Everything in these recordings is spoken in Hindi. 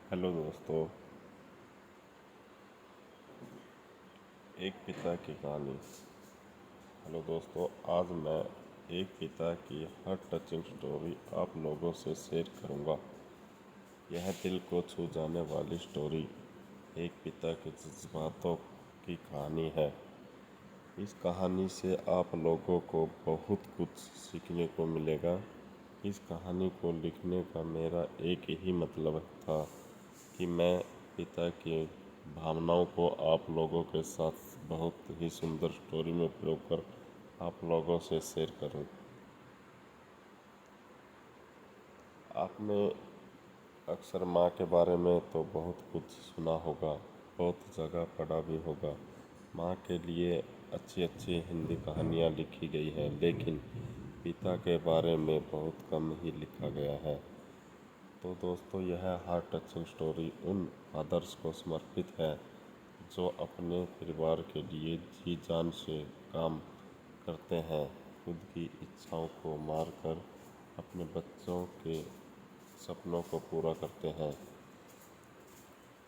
हेलो दोस्तों। एक पिता की कहानी। हेलो दोस्तों, आज मैं एक पिता की हार्ट टचिंग स्टोरी आप लोगों से शेयर करूंगा। यह दिल को छू जाने वाली स्टोरी एक पिता के जज्बातों की कहानी है। इस कहानी से आप लोगों को बहुत कुछ सीखने को मिलेगा। इस कहानी को लिखने का मेरा एक ही मतलब था कि मैं पिता की भावनाओं को आप लोगों के साथ बहुत ही सुंदर स्टोरी में प्रयोग कर आप लोगों से शेयर करूं। आपने अक्सर माँ के बारे में तो बहुत कुछ सुना होगा, बहुत जगह पढ़ा भी होगा। माँ के लिए अच्छी अच्छी हिंदी कहानियाँ लिखी गई हैं, लेकिन पिता के बारे में बहुत कम ही लिखा गया है। तो दोस्तों, यह हार्ट टचिंग स्टोरी उन फादर्स को समर्पित है जो अपने परिवार के लिए जी जान से काम करते हैं, खुद की इच्छाओं को मार कर अपने बच्चों के सपनों को पूरा करते हैं।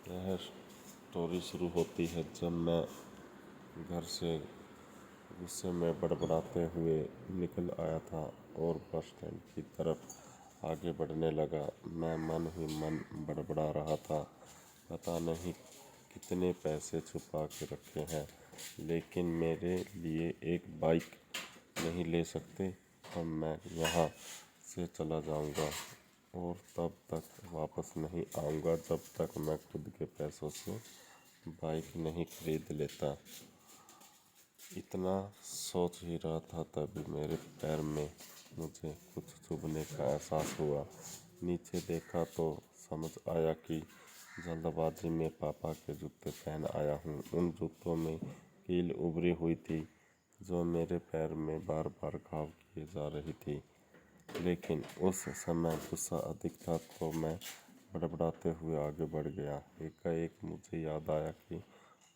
यह स्टोरी शुरू होती है जब मैं घर से गुस्से में बड़बड़ाते हुए निकल आया था और बस स्टैंड की तरफ आगे बढ़ने लगा। मैं मन ही मन बड़बड़ा रहा था, पता नहीं कितने पैसे छुपा के रखे हैं, लेकिन मेरे लिए एक बाइक नहीं ले सकते। अब मैं यहाँ से चला जाऊँगा और तब तक वापस नहीं आऊँगा जब तक मैं खुद के पैसों से बाइक नहीं खरीद लेता। इतना सोच ही रहा था तभी मेरे पैर में मुझे कुछ चुभने का एहसास हुआ। नीचे देखा तो समझ आया कि जल्दबाजी में पापा के जूते पहन आया हूँ। उन जूतों में कील उभरी हुई थी जो मेरे पैर में बार बार घाव किए जा रही थी, लेकिन उस समय गुस्सा अधिक था तो मैं बड़बड़ाते हुए आगे बढ़ गया। एकाएक मुझे याद आया कि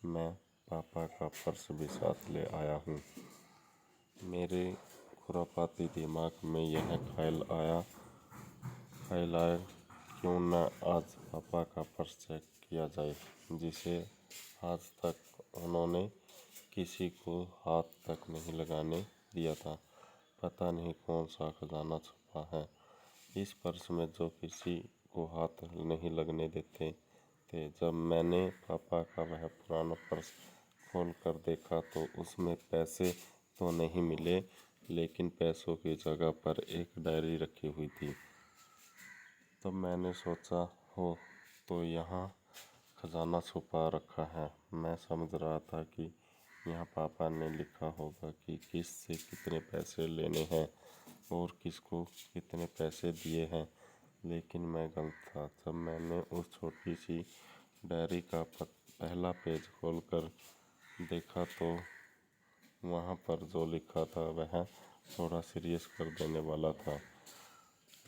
मैं पापा का पर्स भी साथ ले आया हूँ। मेरे खुरापाती दिमाग में यह ख्याल आया, क्यों न आज पापा का पर्स चेक किया जाए, जिसे आज तक उन्होंने किसी को हाथ तक नहीं लगाने दिया था। पता नहीं कौन सा खजाना छुपा है इस पर्स में जो किसी को हाथ नहीं लगने देते थे। जब मैंने पापा का वह पुराना पर्स खोल कर देखा तो उसमें पैसे तो नहीं मिले, लेकिन पैसों की जगह पर एक डायरी रखी हुई थी। तब मैंने सोचा, हो तो यहाँ खजाना छुपा रखा है। मैं समझ रहा था कि यहाँ पापा ने लिखा होगा कि किस से कितने पैसे लेने हैं और किसको कितने पैसे दिए हैं, लेकिन मैं गलत था। जब मैंने उस छोटी सी डायरी का पहला पेज खोलकर देखा तो वहाँ पर जो लिखा था वह थोड़ा सीरियस कर देने वाला था।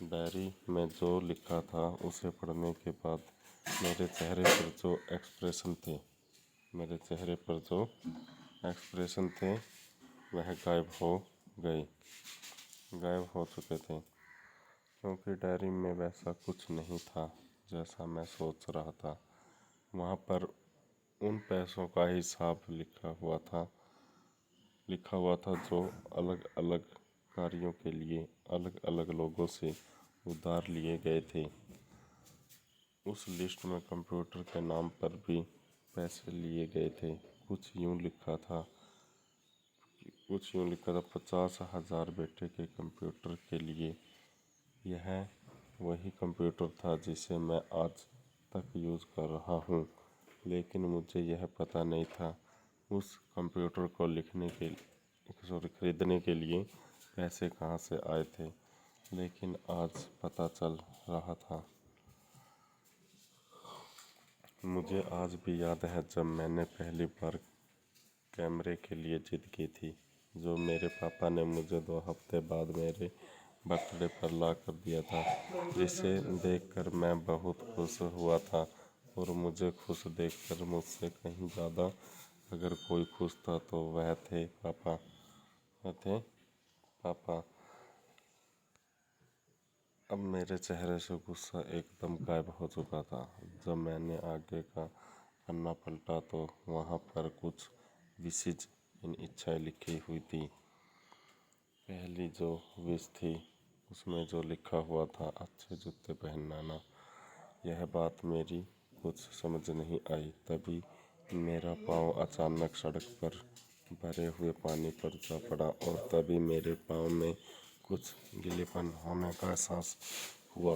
डायरी में जो लिखा था उसे पढ़ने के बाद मेरे चेहरे पर जो एक्सप्रेशन थे वह गायब हो चुके थे, क्योंकि डायरी में वैसा कुछ नहीं था जैसा मैं सोच रहा था। वहाँ पर उन पैसों का हिसाब लिखा हुआ था जो अलग अलग कार्यों के लिए अलग अलग लोगों से उधार लिए गए थे। उस लिस्ट में कंप्यूटर के नाम पर भी पैसे लिए गए थे। कुछ यूँ लिखा था 50,000 बेटे के कंप्यूटर के लिए। यह वही कंप्यूटर था जिसे मैं आज तक यूज़ कर रहा हूँ, लेकिन मुझे यह पता नहीं था उस कंप्यूटर को खरीदने के लिए पैसे कहाँ से आए थे, लेकिन आज पता चल रहा था। मुझे आज भी याद है जब मैंने पहली बार कैमरे के लिए जिद की थी, जो मेरे पापा ने मुझे 2 हफ्ते बाद मेरे बर्थडे पर ला कर दिया था, जिसे देखकर मैं बहुत खुश हुआ था। और मुझे खुश देखकर मुझसे कहीं ज़्यादा अगर कोई खुश था तो वह थे पापा। अब मेरे चेहरे से गुस्सा एकदम गायब हो चुका था। जब मैंने आगे का पन्ना पलटा तो वहाँ पर कुछ विशेष इन इच्छाएं लिखी हुई थी। पहली जो विश थी उसमें जो लिखा हुआ था, अच्छे जूते पहनना ना। यह बात मेरी कुछ समझ नहीं आई। तभी मेरा पाँव अचानक सड़क पर भरे हुए पानी पर जा पड़ा और तभी मेरे पाँव में कुछ गीलेपन होने का एहसास हुआ।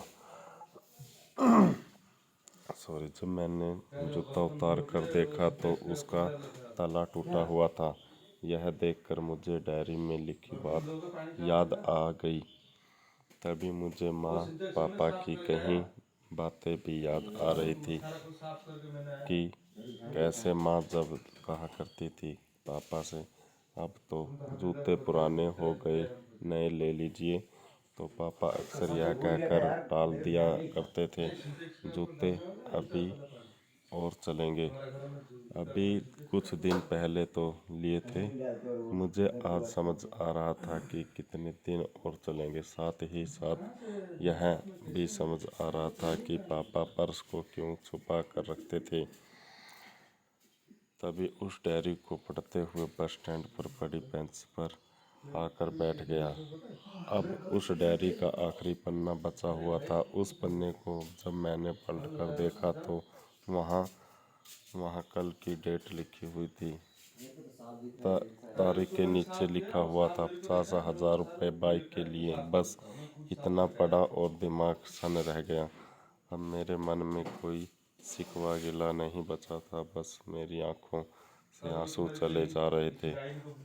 जब मैंने जूता उतार कर देखा तो उसका ताला टूटा हुआ था। यह देखकर मुझे डायरी में लिखी बात याद आ गई। तभी मुझे माँ पापा की कहीं बातें भी याद आ रही थी कि कैसे माँ जब कहा करती थी पापा से, अब तो जूते पुराने हो गए, नए ले लीजिए। तो पापा अक्सर यह कहकर टाल दिया करते थे, जूते अभी और चलेंगे। अभी कुछ दिन पहले तो लिए थे। मुझे आज समझ आ रहा था कि कितने दिन और चलेंगे। साथ ही साथ यह भी समझ आ रहा था कि पापा पर्स को क्यों छुपा कर रखते थे। तभी उस डायरी को पढ़ते हुए बस स्टैंड पर पड़ी बेंच पर आकर बैठ गया। अब उस डायरी का आखिरी पन्ना बचा हुआ था। उस पन्ने को जब मैंने पलट कर देखा तो वहाँ वहाँ कल की डेट लिखी हुई थी। तारीख के नीचे लिखा हुआ था 50,000 रुपये बाइक के लिए। बस इतना पढ़ा और दिमाग सन रह गया। अब मेरे मन में कोई शिकवा गिला नहीं बचा था, बस मेरी आंखों से आंसू चले जा रहे थे।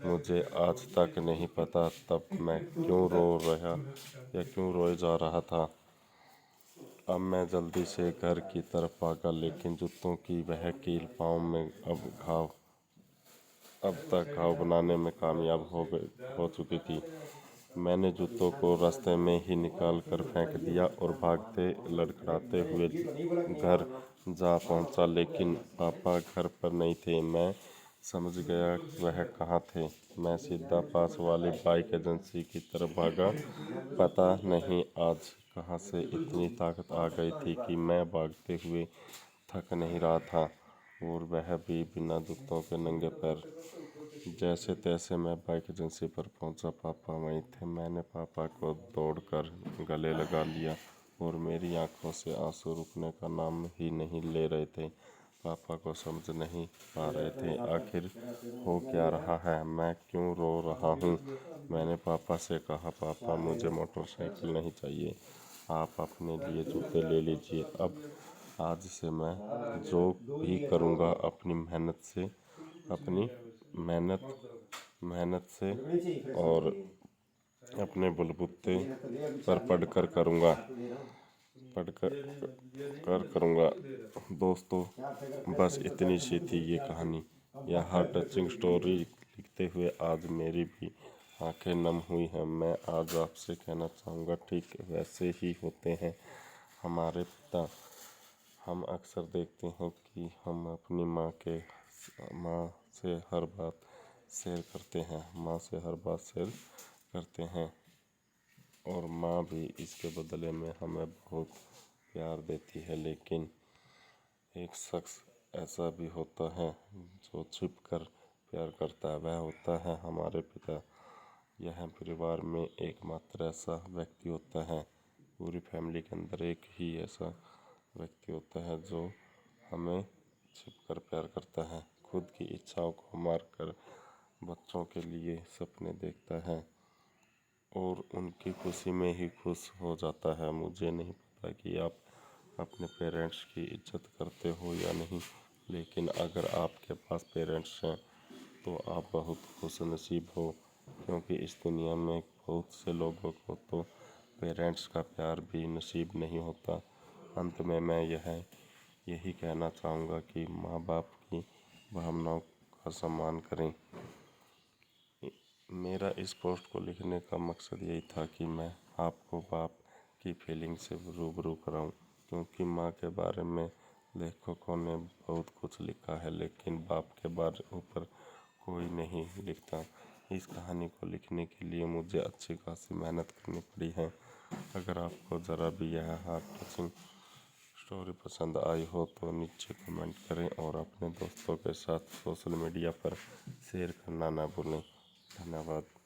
मुझे आज तक नहीं पता तब मैं क्यों रो रहा या क्यों रोए जा रहा था। अब मैं जल्दी से घर की तरफ भागा, लेकिन जूतों की वह कील पाँव में अब तक घाव बनाने में कामयाब हो चुकी थी। मैंने जूतों को रास्ते में ही निकाल कर फेंक दिया और भागते लड़खड़ाते हुए घर जा पहुंचा, लेकिन पापा घर पर नहीं थे। मैं समझ गया वह कहाँ थे। मैं सीधा पास वाली बाइक एजेंसी की तरफ भागा। पता नहीं आज कहाँ से इतनी ताकत आ गई थी कि मैं भागते हुए थक नहीं रहा था, और वह भी बिना जूतों के नंगे पैर। जैसे तैसे मैं बाइक एजेंसी पर पहुंचा। पापा वहीं थे। मैंने पापा को दौड़कर गले लगा लिया और मेरी आंखों से आंसू रुकने का नाम ही नहीं ले रहे थे। पापा को समझ नहीं पा रहे थे आखिर हो क्या रहा है, मैं क्यों रो रहा हूँ। मैंने पापा से कहा, पापा मुझे मोटरसाइकिल नहीं चाहिए, आप अपने लिए जूते ले लीजिए। अब आज से मैं जो भी करूँगा अपनी मेहनत से और अपने बलबूते पर पढ़कर करूँगा करूँगा। दोस्तों, बस इतनी सी थी ये कहानी। यह हार्ट टचिंग स्टोरी लिखते हुए आज मेरी भी आंखें नम हुई हैं। मैं आज आपसे कहना चाहूँगा, ठीक वैसे ही होते हैं हमारे पिता। हम अक्सर देखते हैं कि हम अपनी माँ से हर बात शेयर करते हैं। माँ से हर बात शेयर करते हैं और माँ भी इसके बदले में हमें बहुत प्यार देती है। लेकिन एक शख्स ऐसा भी होता है जो छिप कर प्यार करता है, वह होता है हमारे पिता। यह परिवार में एकमात्र ऐसा व्यक्ति होता है, पूरी फैमिली के अंदर एक ही ऐसा व्यक्ति होता है जो हमें छिपकर प्यार करता है, खुद की इच्छाओं को मारकर बच्चों के लिए सपने देखता है और उनकी खुशी में ही खुश हो जाता है। मुझे नहीं पता कि आप अपने पेरेंट्स की इज्जत करते हो या नहीं, लेकिन अगर आपके पास पेरेंट्स हैं तो आप बहुत खुश नसीब हो, क्योंकि इस दुनिया में बहुत से लोगों को तो पेरेंट्स का प्यार भी नसीब नहीं होता। अंत में मैं यही कहना चाहूँगा कि माँ बाप की भावनाओं का सम्मान करें। मेरा इस पोस्ट को लिखने का मकसद यही था कि मैं आपको बाप की फीलिंग से रूबरू कराऊं, क्योंकि माँ के बारे में लेखकों ने बहुत कुछ लिखा है, लेकिन बाप के बारे ऊपर कोई नहीं लिखता। इस कहानी को लिखने के लिए मुझे अच्छी खासी मेहनत करनी पड़ी है। अगर आपको ज़रा भी यह हार्ट टचिंग स्टोरी पसंद आई हो तो नीचे कमेंट करें और अपने दोस्तों के साथ सोशल मीडिया पर शेयर करना ना भूलें। धन्यवाद।